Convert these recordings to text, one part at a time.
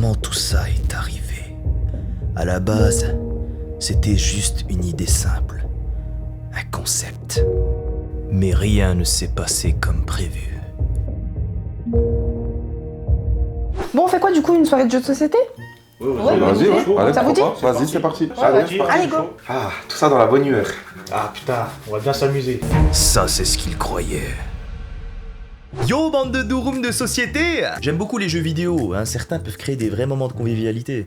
comment tout ça est arrivé. À la base, c'était juste une idée simple, un concept. Mais rien ne s'est passé comme prévu. Bon, on fait quoi du coup, une soirée de jeux de société? Ouais, vas-y, allez, ça vous dit? Vas-y, c'est parti. Allez, go. Ah, tout ça dans la bonne humeur. Ah putain, on va bien s'amuser. Ça, c'est ce qu'il croyait. Yo, bande de douroum de société! J'aime beaucoup les jeux vidéo, hein. Certains peuvent créer des vrais moments de convivialité.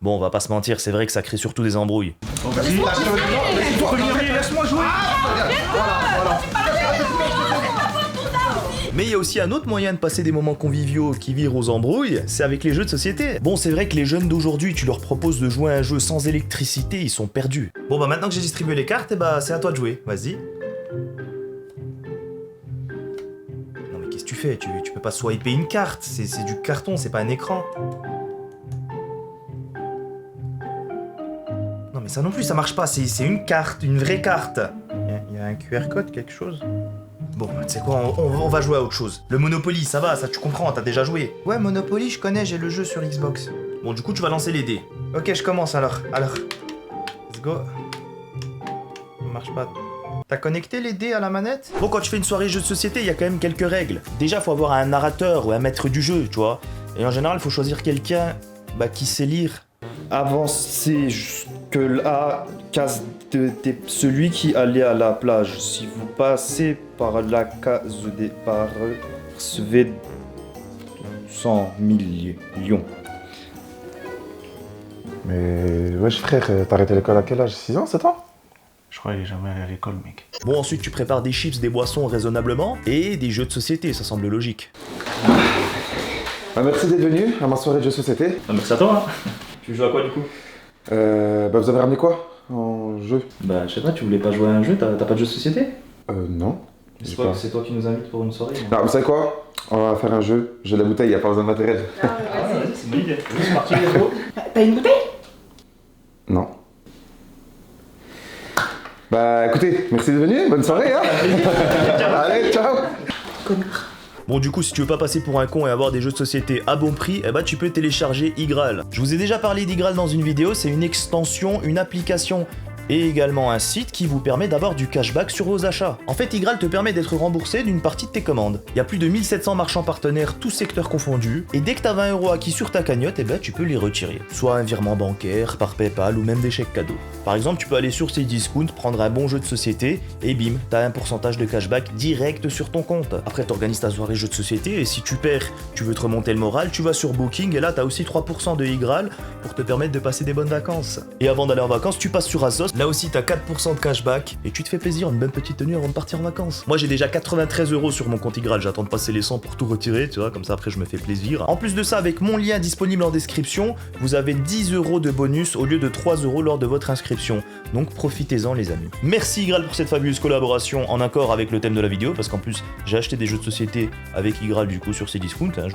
Bon, on va pas se mentir, c'est vrai que ça crée surtout des embrouilles. Laisse-moi jouer. Mais il y a aussi un autre moyen de passer des moments conviviaux qui virent aux embrouilles, c'est avec les jeux de société. Bon, c'est vrai que les jeunes d'aujourd'hui, tu leur proposes de jouer à un jeu sans électricité, ils sont perdus. Bon, bah maintenant que j'ai distribué les cartes, bah c'est à toi de jouer, vas-y. Non mais qu'est-ce que tu fais? Tu peux pas swiper une carte, c'est du carton, c'est pas un écran. Non mais ça non plus, ça marche pas, c'est une carte, une vraie carte. Il y a un QR code, quelque chose? Bon, tu sais quoi, on va jouer à autre chose. Le Monopoly, ça va, ça tu comprends, t'as déjà joué. Ouais, Monopoly, je connais, j'ai le jeu sur Xbox. Bon, du coup, tu vas lancer les dés. Ok, je commence alors. Let's go. Ça marche pas. T'as connecté les dés à la manette? Bon, quand tu fais une soirée jeu de société, il y a quand même quelques règles. Déjà, faut avoir un narrateur ou un maître du jeu, tu vois. Et en général, il faut choisir quelqu'un qui sait lire. Avancez jusque la case de celui qui allait à la plage. Si vous passez par la case de départ, recevez 100 millions. Mais wesh frère, t'as arrêté l'école à quel âge? 6 ans, 7 ans? Je crois qu'il est jamais allé à l'école, mec. Bon, ensuite, tu prépares des chips, des boissons raisonnablement et des jeux de société, ça semble logique. Bah, merci d'être venu à ma soirée de jeux de société. Ah, merci à toi, hein. Tu joues à quoi du coup? Bah vous avez ramené quoi en jeu? Bah je sais pas, tu voulais pas jouer à un jeu, t'as pas de jeu de société? Non. C'est toi qui nous invites pour une soirée? Non, vous savez quoi? On va faire un jeu, j'ai la bouteille, y a pas besoin de matériel. Ah vas-y, c'est une bonne idée. C'est parti, let's go. T'as une bouteille? Non. Bah écoutez, merci d'être venu, bonne soirée hein. Allez, ciao. Connard. Bon, du coup, si tu veux pas passer pour un con et avoir des jeux de société à bon prix, tu peux télécharger Igral. Je vous ai déjà parlé d'Igral dans une vidéo, c'est une extension, une application et également un site qui vous permet d'avoir du cashback sur vos achats. En fait, Igral te permet d'être remboursé d'une partie de tes commandes. Il y a plus de 1700 marchands partenaires, tous secteurs confondus, et dès que t'as 20 € acquis sur ta cagnotte, tu peux les retirer. Soit un virement bancaire, par PayPal ou même des chèques cadeaux. Par exemple, tu peux aller sur Cdiscount, prendre un bon jeu de société, et bim, t'as un pourcentage de cashback direct sur ton compte. Après, t'organises ta soirée jeu de société, et si tu perds, tu veux te remonter le moral, tu vas sur Booking, et là t'as aussi 3% de Igral pour te permettre de passer des bonnes vacances. Et avant d'aller en vacances, tu passes sur Azos. Là aussi, t'as 4% de cashback et tu te fais plaisir, une bonne petite tenue avant de partir en vacances. Moi, j'ai déjà 93 € sur mon compte Igral, j'attends de passer les 100 pour tout retirer, tu vois, comme ça après je me fais plaisir. En plus de ça, avec mon lien disponible en description, vous avez 10 € de bonus au lieu de 3 € lors de votre inscription. Donc profitez-en les amis. Merci Igral pour cette fabuleuse collaboration en accord avec le thème de la vidéo, parce qu'en plus, j'ai acheté des jeux de société avec Igral du coup sur Cdiscount, hein,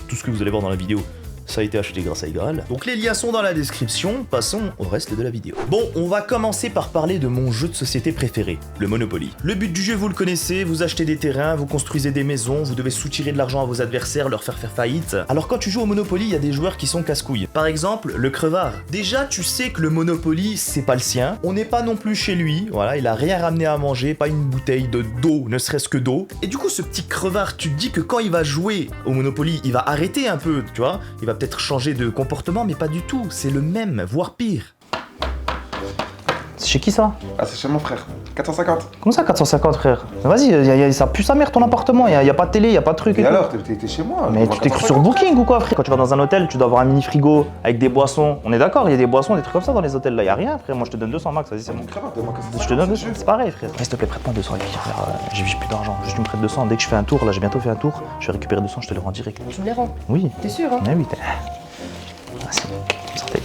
tout ce que vous allez voir dans la vidéo, ça a été acheté grâce à Igral. Donc les liens sont dans la description, passons au reste de la vidéo. Bon, on va commencer par parler de mon jeu de société préféré, le Monopoly. Le but du jeu, vous le connaissez, vous achetez des terrains, vous construisez des maisons, vous devez soutirer de l'argent à vos adversaires, leur faire faillite. Alors quand tu joues au Monopoly, il y a des joueurs qui sont casse-couilles. Par exemple, le crevard. Déjà, tu sais que le Monopoly, c'est pas le sien. On n'est pas non plus chez lui, voilà, il a rien ramené à manger, pas une bouteille d'eau, ne serait-ce que d'eau. Et du coup, ce petit crevard, tu te dis que quand il va jouer au Monopoly, il va arrêter un peu, tu vois, il va peut-être changer de comportement, mais pas du tout, c'est le même, voire pire. C'est chez qui ça? Ah, c'est chez mon frère. 450. Comment ça 450 frère? Vas-y, ça pue sa mère ton appartement, y a pas de télé, y a pas de truc Et et tout. alors, t'es chez moi? Mais tu t'es cru sur Booking ou quoi frère? Quand tu vas dans un hôtel, tu dois avoir un mini frigo avec des boissons. On est d'accord, il y a des boissons, des trucs comme ça dans les hôtels là, y a rien frère. Moi je te donne 200 max, vas-y c'est bon. Je te donne 200, c'est pareil frère. S'il te plaît, prête-moi 200 et puis frère, j'ai plus d'argent, juste tu me prêtes 200. Dès que je fais un tour, là j'ai bientôt fait un tour, je vais récupérer 200, je te les rends direct. Tu me les rends? Oui. T'es sûr hein? Mais oui, merci. Santé.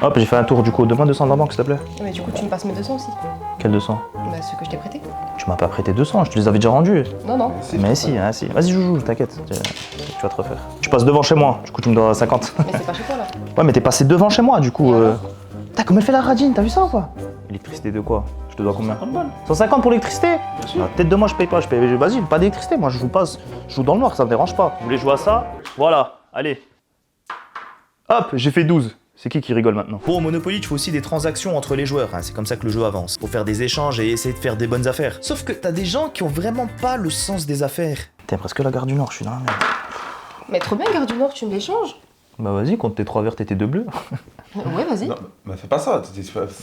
Hop, j'ai fait un tour du coup, demande 200 dans la banque s'il te plaît. Mais du coup, tu me passes mes 200 aussi. Quel 200? Bah, ceux que je t'ai prêtés. Tu m'as pas prêté 200, je te les avais déjà rendus. Non, non. Mais si, hein, si. Vas-y, joue, t'inquiète. Tu vas te refaire. Tu passes devant chez moi, du coup tu me dois 50. Mais c'est pas chez toi là. Ouais, mais t'es passé devant chez moi, du coup. Putain, comme elle fait la radine, t'as vu ça ou quoi? Électricité de quoi? Je te dois combien? 150 balles. 150 pour l'électricité? Bien sûr. Tête de moi, je paye pas. Vas-y, pas d'électricité. Moi, je joue dans le noir, ça me dérange pas. Vous voulez jouer à ça? Voilà, allez. Hop, j'ai fait 12. C'est qui rigole maintenant? Bon, au Monopoly, tu fais aussi des transactions entre les joueurs, hein, c'est comme ça que le jeu avance. Faut faire des échanges et essayer de faire des bonnes affaires. Sauf que t'as des gens qui ont vraiment pas le sens des affaires. T'es presque la gare du Nord, je suis dans la merde. Mais trop bien, Gare du Nord, tu me l'échanges. Bah vas-y, compte tes 3 vertes et tes 2 bleus. Ouais, vas-y. Non, mais fais pas ça.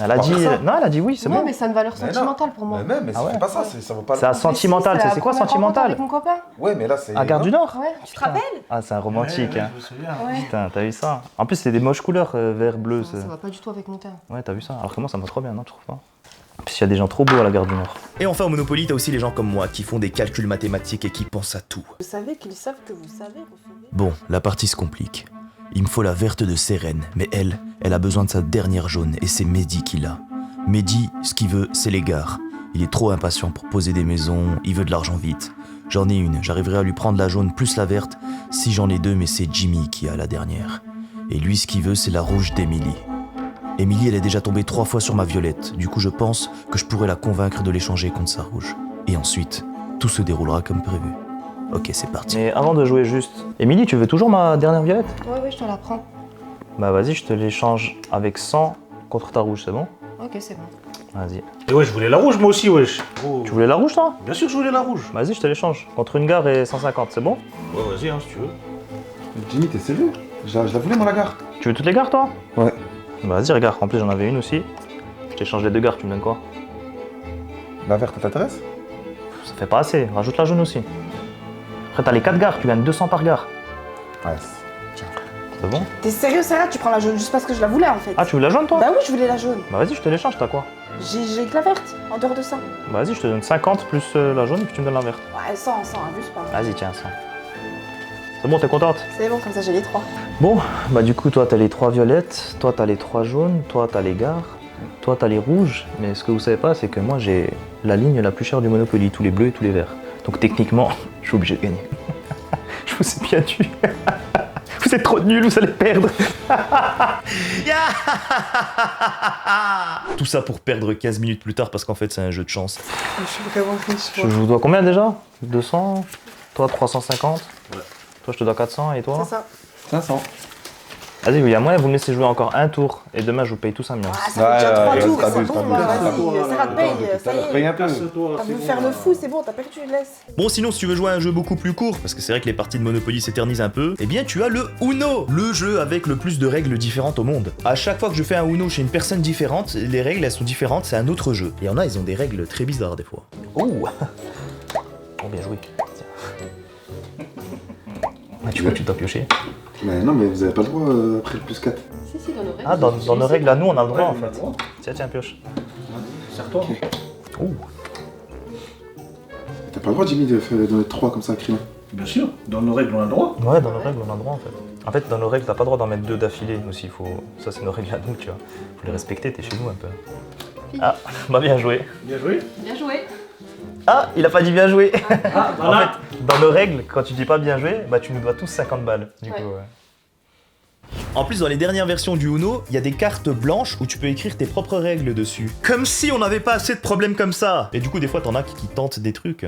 Elle a dit... Non, elle a dit oui, c'est Non, bon. mais ça a une valeur Mais non. sentimentale pour moi. Mais même, mais Ah ouais. fais pas ça, ça vaut pas C'est à sentimental, c'est quoi première rencontre sentimental? avec mon copain. Ouais, mais là, c'est. À Gare du Nord? Ouais, tu te rappelles? Ah, c'est un romantique, Ouais, hein. je me souviens. Ouais. Putain, t'as vu ça? En plus, c'est des moches couleurs, vert, bleu. Ça va pas du tout avec mon teint. Ouais, t'as vu ça? Alors que moi, ça me va trop bien, non, tu trouves pas? En plus, il y a des gens trop beaux à la Gare du Nord. Et enfin, au Monopoly, t'as aussi les gens comme moi qui font des calculs mathématiques et qui pensent à tout. Vous savez qu'ils savent que vous savez recevoir. Bon, la partie se complique. Il me faut la verte de Sérène, mais elle a besoin de sa dernière jaune et c'est Mehdi qui l'a. Mehdi, ce qu'il veut, c'est les gares. Il est trop impatient pour poser des maisons, il veut de l'argent vite. J'en ai une, j'arriverai à lui prendre la jaune plus la verte si j'en ai deux, mais c'est Jimmy qui a la dernière. Et lui, ce qu'il veut, c'est la rouge d'Emily. Emily, elle est déjà tombée 3 fois sur ma violette, du coup je pense que je pourrais la convaincre de l'échanger contre sa rouge. Et ensuite, tout se déroulera comme prévu. Ok, c'est parti. Mais avant de jouer juste... Émilie, tu veux toujours ma dernière violette? Ouais, je te la prends. Bah vas-y, je te l'échange avec 100 contre ta rouge, c'est bon? Ok, c'est bon. Vas-y. Et ouais, je voulais la rouge moi aussi, wesh. Oh. Tu voulais la rouge, toi? Bien sûr que je voulais la rouge. Vas-y, je te l'échange. Contre une gare et 150, c'est bon? Ouais, vas-y, hein, si tu veux. Jimmy, t'es sérieux? Je la voulais, moi, la gare. Tu veux toutes les gares, toi? Ouais. Bah vas-y, regarde, en plus j'en avais une aussi. Je t'échange les 2 gares, tu me donnes quoi? La verte, elle t'intéresse? Ça fait pas assez, rajoute la jaune aussi. Après t'as les 4 gares, tu gagnes 200 par gare. Ouais. C'est bon? T'es sérieux, Sarah? Tu prends la jaune juste parce que je la voulais en fait. Ah, tu veux la jaune, toi? Bah oui, je voulais la jaune. Bah vas-y, je te l'échange, t'as quoi? J'ai que la verte, en dehors de ça. Bah vas-y, je te donne 50 plus la jaune et puis tu me donnes la verte. Ouais, 100, abuse pas. Vas-y, tiens, 100. C'est bon, t'es contente? C'est bon, comme ça j'ai les 3. Bon, bah du coup, toi t'as les 3 violettes, toi t'as les 3 jaunes, toi t'as les gares, toi t'as les rouges, mais ce que vous savez pas, c'est que moi j'ai la ligne la plus chère du Monopoly, tous les bleus et tous les verts. Donc techniquement, je suis obligé de gagner. Je vous ai bien dit. Vous êtes trop nuls, vous allez perdre. Tout ça pour perdre 15 minutes plus tard parce qu'en fait c'est un jeu de chance. Je suis vraiment riche, Je vous dois combien déjà? 200? Toi 350? Ouais. Toi je te dois 400 et toi? C'est ça. 500. Vas-y, il y a moyen, vous me laissez jouer encore un tour et demain je vous paye tous un million. Ah, ça fait déjà 3 tours, c'est t'abuses, bon, t'abuses. vas-y, Sarah te paye, ça y Paye est. un peu. T'as voulu faire le fou, c'est bon, t'as perdu, laisse. Bon, sinon, si tu veux jouer à un jeu beaucoup plus court, parce que c'est vrai que les parties de Monopoly s'éternisent un peu, eh bien tu as le Uno, le jeu avec le plus de règles différentes au monde. À chaque fois que je fais un Uno chez une personne différente, les règles elles sont différentes, c'est un autre jeu. Et il y en a, ils ont des règles très bizarres des fois. Oh Bon, bien joué. Tiens. Ah, tu vois, tu dois piocher. Mais non, mais vous avez pas le droit après le plus 4. Si, dans nos règles. Ah, dans nos règles à nous, on a le droit en fait. Tiens, pioche. Serre-toi. Oh. T'as pas le droit, Jimmy, de donner 3 comme ça à crayon. Bien sûr, dans nos règles, on a le droit. Ouais, dans nos règles, on a le droit en fait. En fait, dans nos règles, t'as pas le droit d'en mettre 2 d'affilée aussi. Ça, c'est nos règles à nous, tu vois. Faut les respecter, t'es chez nous un peu. Ah, bah bien joué. Bien joué. Bien joué. Ah, il a pas dit bien joué. Ah, En fait, dans nos règles, quand tu dis pas bien joué, bah tu nous dois tous 50 balles. Du coup, ouais. En plus, dans les dernières versions du Uno, il y a des cartes blanches où tu peux écrire tes propres règles dessus. Comme si on n'avait pas assez de problèmes comme ça. Et du coup, des fois, t'en as qui tentent des trucs.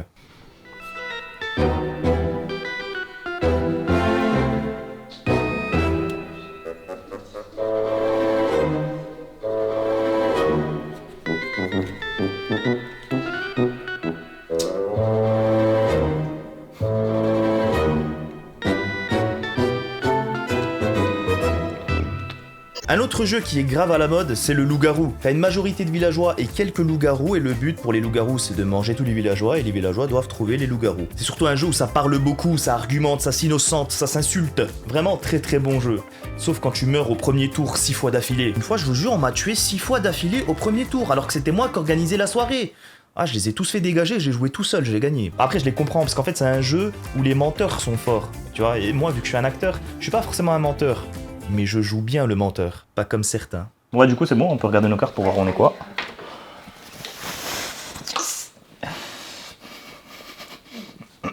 Un autre jeu qui est grave à la mode, c'est le loup-garou. T'as une majorité de villageois et quelques loups-garous, et le but pour les loups-garous, c'est de manger tous les villageois, et les villageois doivent trouver les loups-garous. C'est surtout un jeu où ça parle beaucoup, ça argumente, ça s'innocente, ça s'insulte. Vraiment très très bon jeu. Sauf quand tu meurs au premier tour 6 fois d'affilée. Une fois, je vous jure, on m'a tué 6 fois d'affilée au premier tour, alors que c'était moi qui organisais la soirée. Ah, je les ai tous fait dégager, j'ai joué tout seul, j'ai gagné. Après, je les comprends, parce qu'en fait, c'est un jeu où les menteurs sont forts. Tu vois, et moi, vu que je suis un acteur, je suis pas forcément un menteur. Mais je joue bien le menteur, pas comme certains. Ouais, du coup, c'est bon, on peut regarder nos cartes pour voir on est quoi.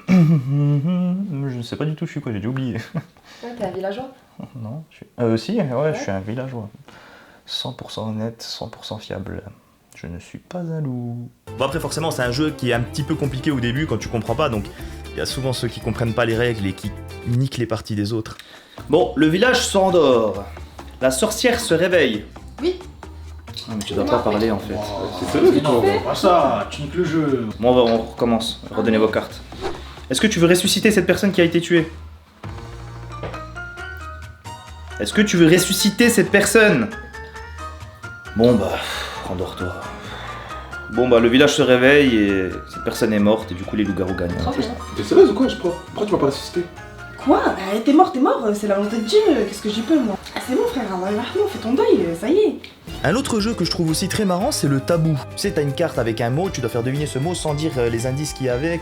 Je ne sais pas du tout je suis quoi, j'ai dû oublier. Ouais, t'es un villageois. Non, je suis... si, ouais, je suis un villageois. 100% honnête, 100% fiable. Je ne suis pas un loup. Bon après forcément c'est un jeu qui est un petit peu compliqué au début quand tu comprends pas, donc il y a souvent ceux qui comprennent pas les règles et qui niquent les parties des autres. Bon, le village s'endort. La sorcière se réveille. Oui. Ah, mais tu dois pas parler en fait. C'est sérieux, Non, toi? pas ça, tu niques le jeu. Bon, on recommence. Redonnez vos cartes. Est-ce que tu veux ressusciter cette personne qui a été tuée? Est-ce que tu veux ressusciter cette personne? Bon bah, endors-toi. Bon bah, le village se réveille et cette personne est morte et du coup les loups-garous gagnent. Trop bien. T'es sérieuse ou quoi, je crois? Pourquoi tu m'as pas ressuscité? Quoi? T'es mort, c'est la volonté de Dieu, qu'est-ce que j'y peux moi? Ah, c'est bon frère, Allah fais ton deuil, ça y est. Un autre jeu que je trouve aussi très marrant, c'est le tabou. Tu sais, t'as une carte avec un mot, tu dois faire deviner ce mot sans dire les indices qu'il y a avec.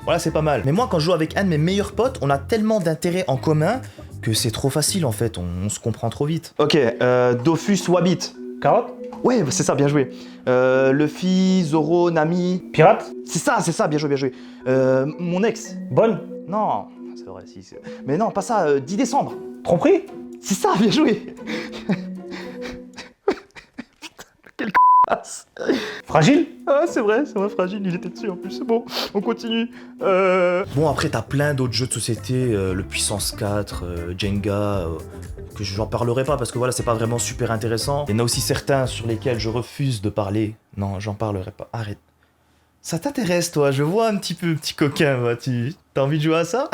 Voilà, c'est pas mal. Mais moi, quand je joue avec un de mes meilleurs potes, on a tellement d'intérêts en commun que c'est trop facile en fait, on se comprend trop vite. Ok, Dofus Wabbit. Carotte? Ouais, c'est ça, bien joué. Luffy, Zoro, Nami. Pirate? C'est ça, bien joué. Mon ex. Bonne? Non, c'est vrai, si. Mais non, pas ça, 10 décembre. Tromperie? C'est ça, bien joué. Quel c***asse. Fragile? Ah, c'est vrai, fragile, il était dessus en plus, c'est bon, on continue. Bon, après, t'as plein d'autres jeux de société, le Puissance 4, Jenga, que j'en parlerai pas parce que voilà, c'est pas vraiment super intéressant. Il y en a aussi certains sur lesquels je refuse de parler. Non, j'en parlerai pas, arrête. Ça t'intéresse, toi? Je vois un petit peu, petit coquin, moi. T'as envie de jouer à ça?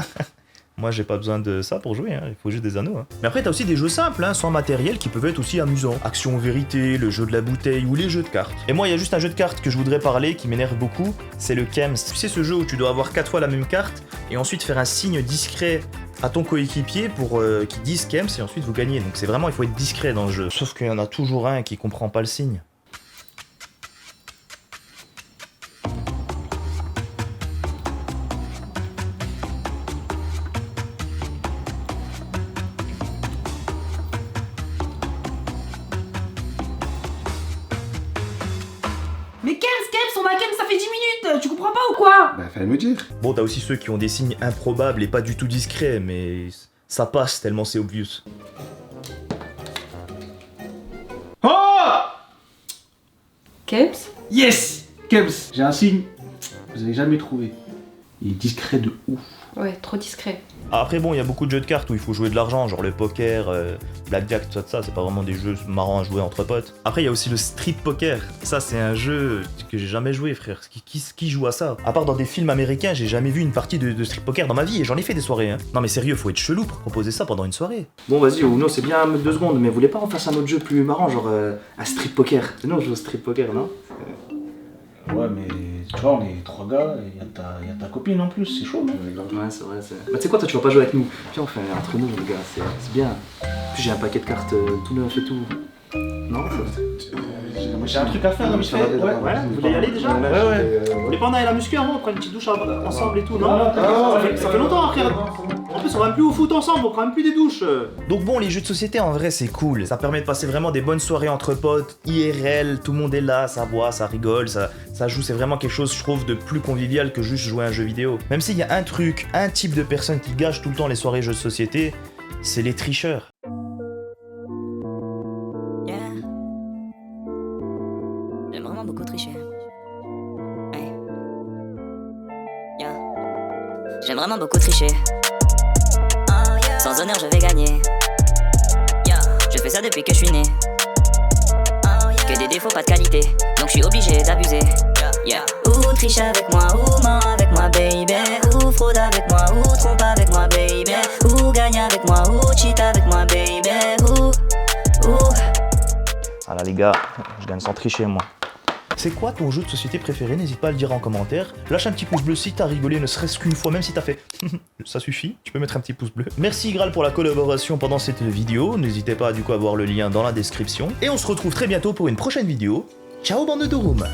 Moi, j'ai pas besoin de ça pour jouer, hein. Il faut juste des anneaux. Hein. Mais après, t'as aussi des jeux simples, hein, sans matériel, qui peuvent être aussi amusants. Action Vérité, le jeu de la bouteille ou les jeux de cartes. Et moi, il y a juste un jeu de cartes que je voudrais parler, qui m'énerve beaucoup, c'est le Kems. Tu sais, ce jeu où tu dois avoir 4 fois la même carte, et ensuite faire un signe discret à ton coéquipier pour qu'il dise Kems, et ensuite vous gagnez. Donc c'est vraiment, il faut être discret dans le jeu. Sauf qu'il y en a toujours un qui comprend pas le signe. Mais Kems, on a Kems, ça fait 10 minutes, tu comprends pas ou quoi? Bah, fallait me dire. Bon, t'as aussi ceux qui ont des signes improbables et pas du tout discrets, mais ça passe tellement c'est obvious. Oh! Kems? Yes! Kems, j'ai un signe. Vous avez jamais trouvé. Il est discret de ouf. Ouais, trop discret. Après bon, il y a beaucoup de jeux de cartes où il faut jouer de l'argent, genre le poker, blackjack, tout ça, c'est pas vraiment des jeux marrants à jouer entre potes. Après il y a aussi le street poker, ça c'est un jeu que j'ai jamais joué frère, qui joue à ça? À part dans des films américains, j'ai jamais vu une partie de street poker dans ma vie et j'en ai fait des soirées hein. Non mais sérieux, faut être chelou pour proposer ça pendant une soirée. Bon, vas-y, Uno, c'est bien 2 secondes, mais vous voulez pas en faire un autre jeu plus marrant, genre un street poker? Non, je joue au street poker, non? Ouais, mais tu vois, on est 3 gars et y a ta copine en plus, c'est chaud, non? Ouais, c'est vrai, c'est... Bah, tu sais quoi, toi, tu vas pas jouer avec nous. Viens, on fait entre nous, les gars, c'est bien. En plus, j'ai un paquet de cartes tout neuf et tout. Non? J'ai un truc à faire, vite fait. Ouais, vous voulez y aller déjà? ouais. Vous voulez pas en aller à la muscu avant, on prend une petite douche ensemble et tout, non? Ça fait longtemps, frère. En plus, on va même plus au foot ensemble, on prend même plus des douches. Donc bon, les jeux de société en vrai c'est cool, ça permet de passer vraiment des bonnes soirées entre potes, IRL, tout le monde est là, ça boit, ça rigole, ça joue, c'est vraiment quelque chose je trouve de plus convivial que juste jouer à un jeu vidéo. Même s'il y a un truc, un type de personne qui gâche tout le temps les soirées jeux de société, c'est les tricheurs. Yeah. J'aime vraiment beaucoup tricher. Ouais. Yeah. J'aime vraiment beaucoup tricher. Sans honneur, je vais gagner. Yeah. Je fais ça depuis que je suis né. Que des défauts, pas de qualité. Donc je suis obligé d'abuser. Yeah. Ou triche avec moi, ou ment avec moi, baby. Ou fraude avec moi, ou trompe avec moi, baby. Ou gagne avec moi, ou cheat avec moi, baby. Ou. Ah là, les gars, je gagne sans tricher, moi. C'est quoi ton jeu de société préféré? N'hésite pas à le dire en commentaire. Lâche un petit pouce bleu si t'as rigolé, ne serait-ce qu'une fois, même si t'as fait ça suffit, tu peux mettre un petit pouce bleu. Merci Graal pour la collaboration pendant cette vidéo. N'hésitez pas du coup à voir le lien dans la description. Et on se retrouve très bientôt pour une prochaine vidéo. Ciao bande de room.